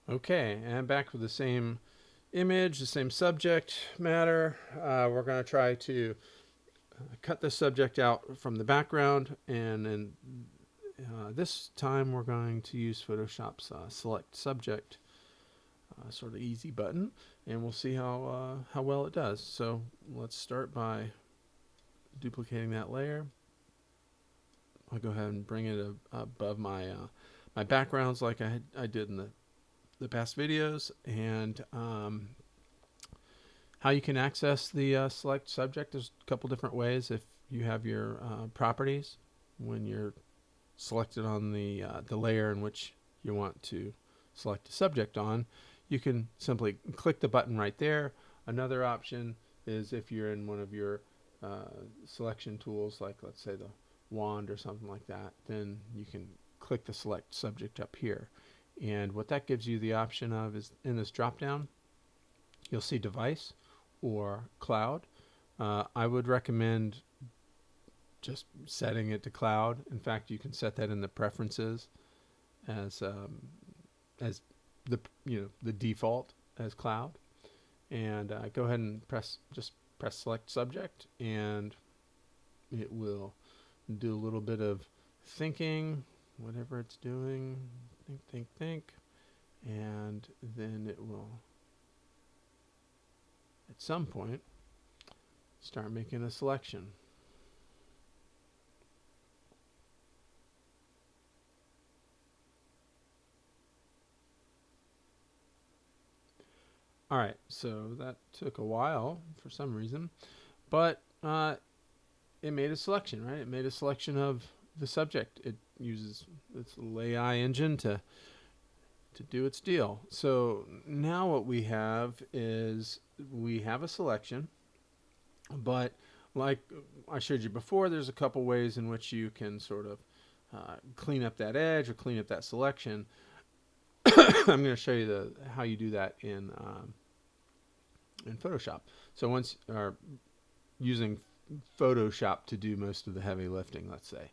Okay, and back with the same image, the same subject matter. We're going to try to cut the subject out from the background, and then this time we're going to use Photoshop's select subject sort of easy button, and we'll see how well it does. So let's start by duplicating that layer. I'll go ahead and bring it above my backgrounds like I did in the past videos, and how you can access the select subject. There's a couple different ways. If you have your properties, when you're selected on the layer in which you want to select a subject on, you can simply click the button right there. Another option is if you're in one of your selection tools, like let's say the wand or something like that, then you can click the select subject up here. And what that gives you the option of is in this drop down, you'll see device or cloud. I would recommend just setting it to cloud. In fact, you can set that in the preferences as as the default as cloud, and go ahead and press select subject, and it will do a little bit of thinking, whatever it's doing, think, and then it will at some point start making a selection. All right, so that took a while for some reason, but it made a selection, right? It made a selection of the subject. It uses its little AI engine to do its deal. So now what we have is we have a selection, but like I showed you before, there's a couple ways in which you can sort of clean up that edge or clean up that selection. I'm going to show you how you do that in Photoshop. So once or using Photoshop to do most of the heavy lifting, let's say.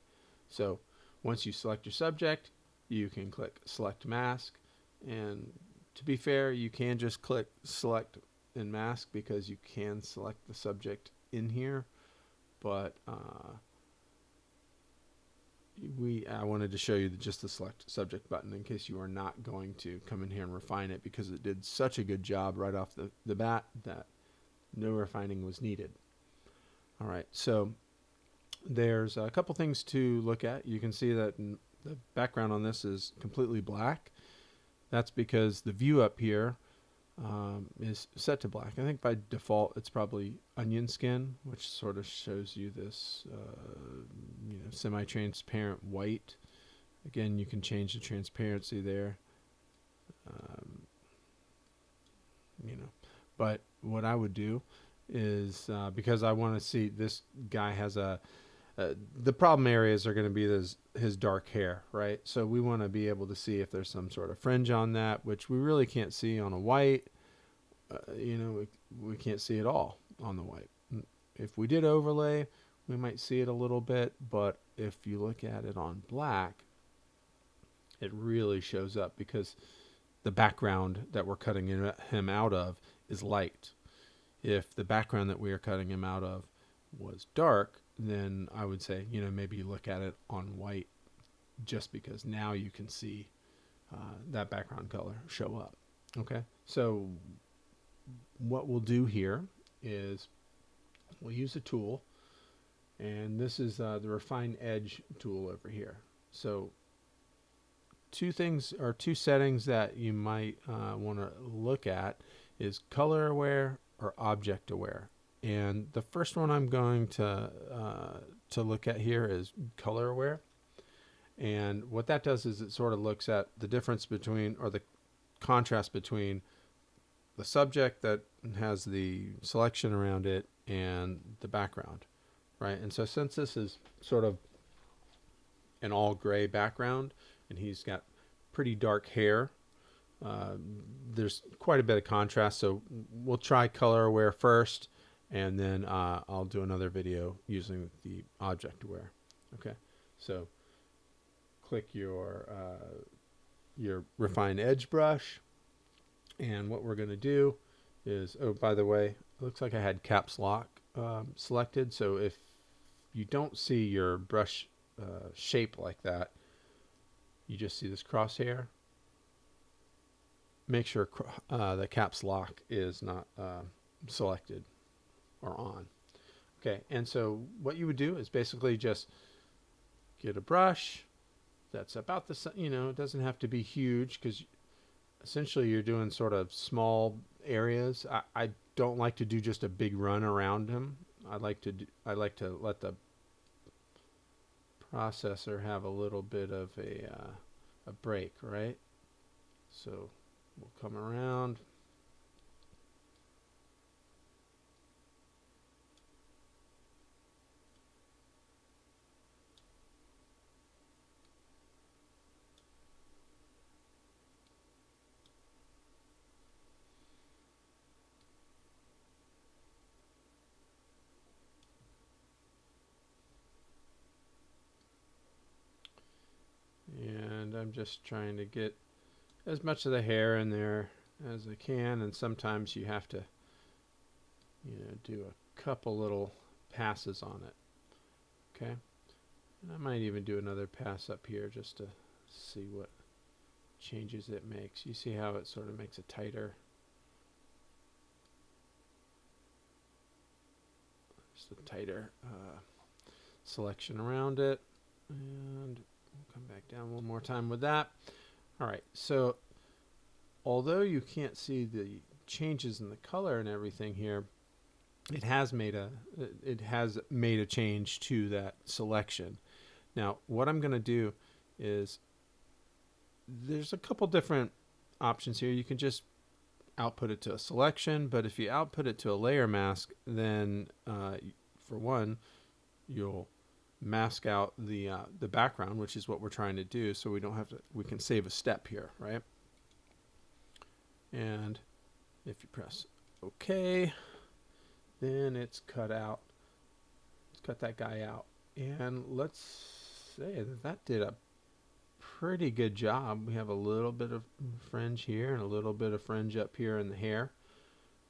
So once you select your subject, you can click select mask, and to be fair, you can just click select and mask because you can select the subject in here, but I wanted to show you just the select subject button in case you are not going to come in here and refine it, because it did such a good job right off the bat that no refining was needed. All right, so there's a couple things to look at. You can see that the background on this is completely black. That's because the view up here is set to black. I think by default it's probably onion skin, which sort of shows you this semi-transparent white. Again, you can change the transparency there. Um, but what I would do is because I want to see this guy has the problem areas are going to be his dark hair, right? So we want to be able to see if there's some sort of fringe on that, which we really can't see on a white. We can't see it all on the white. If we did overlay, we might see it a little bit, but if you look at it on black, it really shows up because the background that we're cutting him out of is light. If the background that we are cutting him out of was dark, then I would say, maybe you look at it on white, just because now you can see that background color show up. Okay, so what we'll do here is we'll use a tool, and this is the Refine Edge tool over here. So two settings that you might want to look at is color aware or object aware. And the first one I'm going to look at here is color aware. And what that does is it sort of looks at the difference between, or the contrast between, the subject that has the selection around it and the background, right? And so since this is sort of an all gray background and he's got pretty dark hair, there's quite a bit of contrast. So we'll try color aware first, and then I'll do another video using the object aware. Okay, so click your refine edge brush, And what we're going to do is, oh, by the way, it looks like I had caps lock selected. So if you don't see your brush shape like that, you just see this crosshair. Make sure the caps lock is not selected or on. Okay, and so what you would do is basically just get a brush that's about the, it doesn't have to be huge, because essentially you're doing sort of small areas. I don't like to do just a big run around them. I like to let the processor have a little bit of a break, right? So we'll come around. And I'm just trying to get as much of the hair in there as I can, and sometimes you have to, do a couple little passes on it. Okay, and I might even do another pass up here just to see what changes it makes. You see how it sort of makes a tighter, just a tighter selection around it. And we'll come back down one more time with that. All right, so although you can't see the changes in the color and everything here, it has made a change to that selection. Now, what I'm going to do is, there's a couple different options here. You can just output it to a selection, but if you output it to a layer mask, then for one, you'll mask out the background, which is what we're trying to do, so we don't have to, we can save a step here, right? And if you press OK, then it's cut out. Let's cut that guy out, and let's say that did a pretty good job. We have a little bit of fringe here and a little bit of fringe up here in the hair.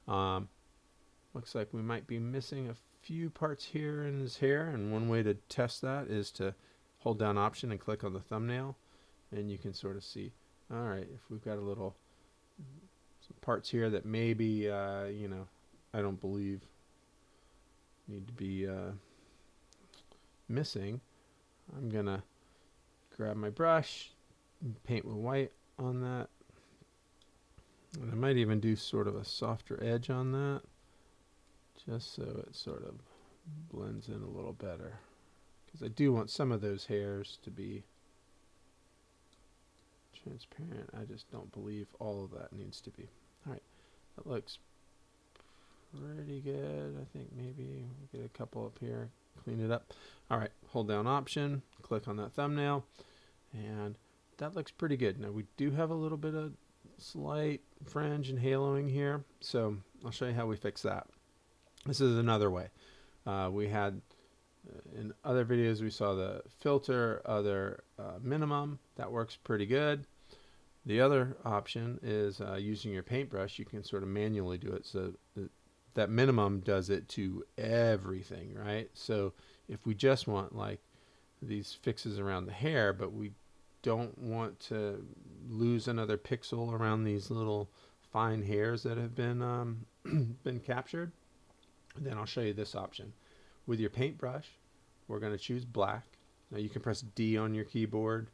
Looks like we might be missing a few parts here in his hair, and one way to test that is to hold down Option and click on the thumbnail, and you can sort of see, all right, if we've got some parts here that maybe I don't believe need to be missing, I'm gonna grab my brush and paint with white on that, and I might even do sort of a softer edge on that, just so it sort of blends in a little better, because I do want some of those hairs to be transparent. I just don't believe all of that needs to be. All right, that looks pretty good. I think maybe we'll get a couple up here, clean it up. All right, hold down Option, click on that thumbnail, and that looks pretty good. Now we do have a little bit of slight fringe and haloing here, so I'll show you how we fix that. This is another way. We had in other videos, we saw the filter, other minimum. That works pretty good. The other option is using your paintbrush. You can sort of manually do it. So that minimum does it to everything, right? So if we just want like these fixes around the hair, but we don't want to lose another pixel around these little fine hairs that have been been captured, then I'll show you this option. With your paintbrush, we're going to choose black. Now you can press D on your keyboard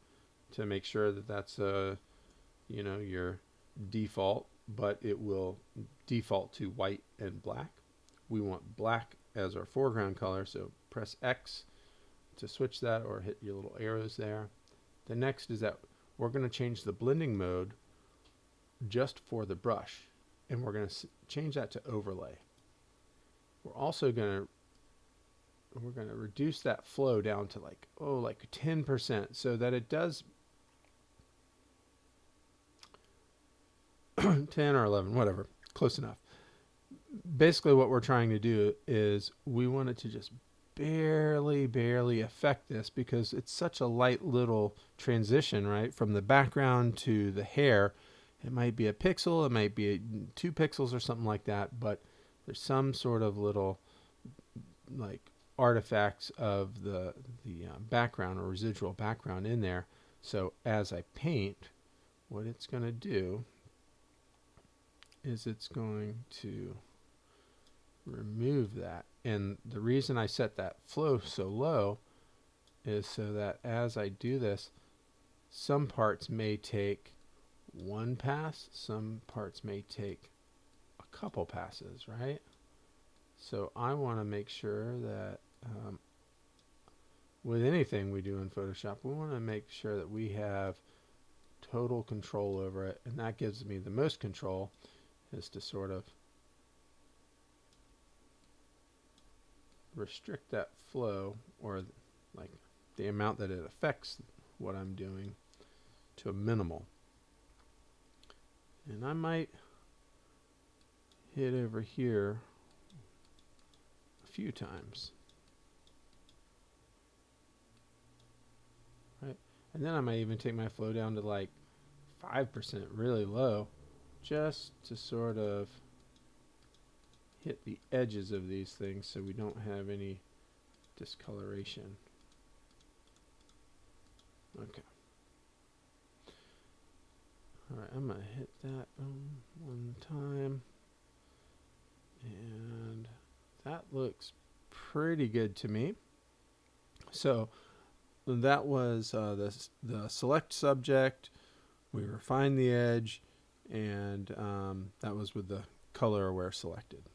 to make sure that that's your default, but it will default to white and black. We want black as our foreground color, so press X to switch that, or hit your little arrows there. The next is that we're going to change the blending mode just for the brush, and we're going to change that to overlay. We're also going to reduce that flow down to like 10%, so that it does 10 or 11, whatever, close enough. Basically what we're trying to do is we want it to just barely affect this, because it's such a light little transition, right, from the background to the hair, It might be a pixel, it might be 2 pixels or something like that, but there's some sort of little like artifacts of the background or residual background in there. So as I paint, what it's going to do is it's going to remove that. And the reason I set that flow so low is so that as I do this, some parts may take one pass, some parts may take a couple passes, right? So I want to make sure that with anything we do in Photoshop, we want to make sure that we have total control over it, and that gives me the most control is to sort of restrict that flow, or like the amount that it affects what I'm doing, to a minimal. And I might hit over here a few times. Right? And then I might even take my flow down to like 5%, really low, just to sort of hit the edges of these things so we don't have any discoloration. Okay. Alright, I'm going to hit that one time. And that looks pretty good to me. So that was the select subject. We refined the edge, and that was with the color aware selected.